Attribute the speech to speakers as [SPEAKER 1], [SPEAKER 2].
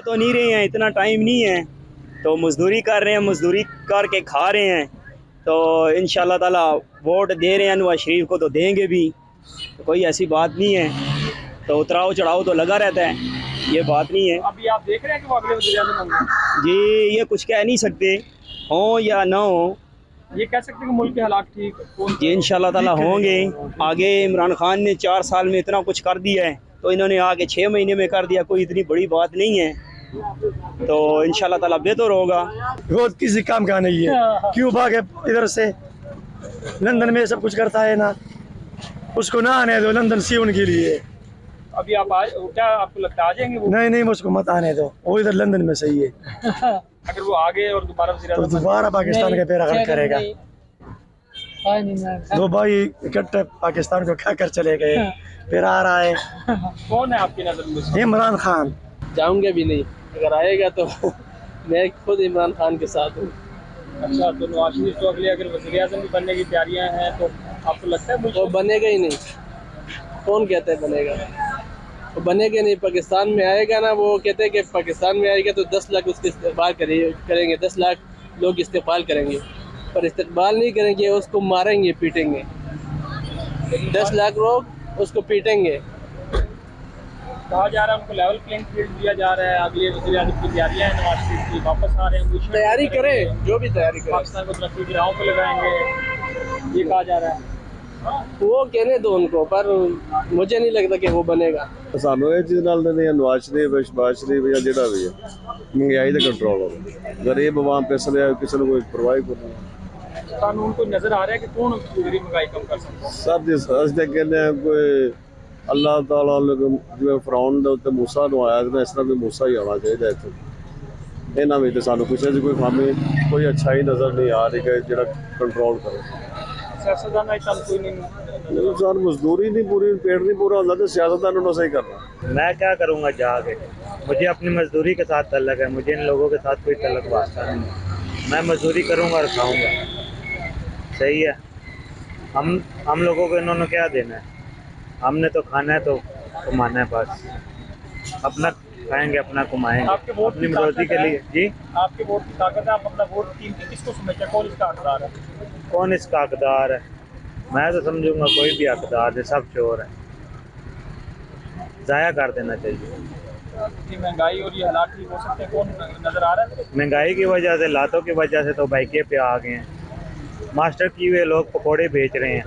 [SPEAKER 1] तो नहीं रहे हैं, इतना टाइम नहीं है, तो मजदूरी कर रहे हैं, मजदूरी करके खा रहे हैं। तो इंशाल्लाह ताला वोट दे रहे हैं नवाज शरीफ को तो देंगे भी, तो कोई ऐसी बात नहीं है। तो उतराव चढ़ाव तो लगा रहता है, ये बात नहीं है।
[SPEAKER 2] अभी आप देख रहे हैं कि वो अगले वज़ीर-ए-आज़म होंगे?
[SPEAKER 1] जी ये कुछ कह नहीं सकते, हों या ना हो।
[SPEAKER 2] ये कह सकते हैं कि मुल्क के हालात ठीक
[SPEAKER 1] जी इंशाल्लाह ताला होंगे। आगे इमरान खान ने 4 साल में इतना कुछ कर दिया है, तो इन्होंने आगे 6 महीने में कर दिया, कोई इतनी बड़ी बात नहीं है। तो इंशाल्लाह ताला बेहतर होगा।
[SPEAKER 3] रोज किसी काम का नहीं है, क्यों भागे इधर से? लंदन में सब कुछ करता है ना, उसको ना आने दो, लंदन सी उनके लिए।
[SPEAKER 2] अभी आप क्या आपको लगता है आ जाएंगे वो?
[SPEAKER 3] नहीं नहीं, मुझको मत आने दो, वो इधर लंदन में सही है।
[SPEAKER 2] अगर वो आ गए और दोबारा
[SPEAKER 3] तो
[SPEAKER 2] वज़ीर-ए-आज़म
[SPEAKER 3] दोबारा पाकिस्तान का पैरा गलत करेगा। दो भाई इकट्ठे पाकिस्तान को खा कर चले गए, फिर आ रहा है
[SPEAKER 2] कौन है आपकी नजर में?
[SPEAKER 3] इमरान खान।
[SPEAKER 4] जाऊंगा भी नहीं, अगर आएगा तो मैं खुद इमरान खान के साथ हूँ।
[SPEAKER 2] अच्छा, तो नवाज शरीफ तो अगले अगर वज़ीर-ए-आज़म भी बनने की तैयारियां हैं, तो आपको लगता है
[SPEAKER 4] वो बनेगा ही नहीं? कौन कहता है बनेगा? वो बनेगा नहीं। पाकिस्तान में आएगा ना, वो कहते हैं कि पाकिस्तान में आएगा तो 10 लाख उसके इस्तेमाल करेंगे, 10 लाख लोग इस्तेमाल करेंगे, पर इस्तेमाल नहीं करेंगे, उसको मारेंगे पीटेंगे। 10 लाख लोग उसको पीटेंगे।
[SPEAKER 2] कहा जा रहा है उनको लेवल प्लेइंग फील्ड दिया जा रहा है, अगले वज़ीर-ए-आज़म की तैयारियां हैं, नवाज शरीफ की वापस आ रहे हैं,
[SPEAKER 4] तैयारी करें, जो भी तैयारी करें,
[SPEAKER 2] पाकिस्तान को तरक्की की राहों पे लगाएंगे, ये कहा जा रहा है।
[SPEAKER 4] वो कहने दो उनको, पर मुझे नहीं लगता कि वो बनेगा।
[SPEAKER 5] ਸਾਨੂੰ ਇਹ ਚੀਜ਼ ਨਾਲ ਨਹੀਂ ਨਵਾਜ਼ ਸ਼ਰੀਫ ਸ਼ਬਾਜ਼ ਸ਼ਰੀਫ ਜਾਂ ਜਿਹੜਾ ਵੀ ਹੈ ਮਹਿੰਗਾਈ ਦਾ ਕੰਟਰੋਲ ਹੋਵੇ, ਗਰੀਬ ਆਵਾਮ ਪੈਸੇ ਲਿਆ ਕਿਸੇ ਨੂੰ ਕੋਈ ਪਰਵਾਹ ਨਹੀਂ।
[SPEAKER 2] कानून को नजर आ रहा है कि कौन गरीब महंगाई कम कर सकता है?
[SPEAKER 5] ਸਭ ਦੇ ਅਸਦੇ ਕਹਿੰਦੇ ਆ ਕੋਈ ਅੱਲਾਹ ਤਾਲਾ ਜਿਵੇਂ ਫਰਾਉਨ ਦੇ ਉੱਤੇ ਮੂਸਾ ਨੂੰ ਆਇਆ ਨਾ, ਇਸ ਤਰ੍ਹਾਂ ਵੀ ਮੂਸਾ ਹੀ ਆਉਣਾ ਚਾਹੀਦਾ ਇੱਥੇ। ਇਹਨਾਂ ਵਿੱਚ ਸਾਨੂੰ ਕਿਸੇ ਦੀ ਕੋਈ ਖਾਮੀ, ਕੋਈ ਅੱਛਾਈ ਨਜ਼ਰ ਨਹੀਂ ਆ ਰਹੀ ਕਿ ਜਿਹੜਾ ਕੰਟਰੋਲ करे।
[SPEAKER 2] सियासतदान ऐसा कोई नहीं,
[SPEAKER 5] ਸਾਨੂੰ मजदूरी नहीं पूरी, पेट नहीं पूरा होता तो सियासतदानों ने सही करना।
[SPEAKER 6] मैं क्या करूँगा जाके, मुझे अपनी मजदूरी के साथ तल्लक है, मुझे इन लोगों के साथ कोई तल्लक वास्ता नहीं है। मैं मजदूरी करूँगा और खाऊँगा, सही है। हम लोगों को इन्होंने क्या देना है? हमने तो खाना है तो कमाना है, बस अपना खाएंगे अपना कमाएंगे,
[SPEAKER 2] आपके वोट
[SPEAKER 6] अपनी
[SPEAKER 2] की
[SPEAKER 6] रोजी के
[SPEAKER 2] ताकत
[SPEAKER 6] लिए। जी
[SPEAKER 2] आपके वोट की ताकत है, आप अपना वोट कीमती किसको समझते हैं, कौन इसका हकदार है?
[SPEAKER 6] कौन इसका हकदार है? मैं तो समझूंगा कोई भी हकदार है, सब चोर है, ज़ाया कर देना चाहिए।
[SPEAKER 2] ये महंगाई और ये हालात ठीक हो सकते हैं, कौन नजर आ रहा है?
[SPEAKER 6] महंगाई की वजह से, लातों की वजह से तो बाइकें पे आ गए हैं। मास्टर किए हुए लोग पकोड़े बेच रहे हैं,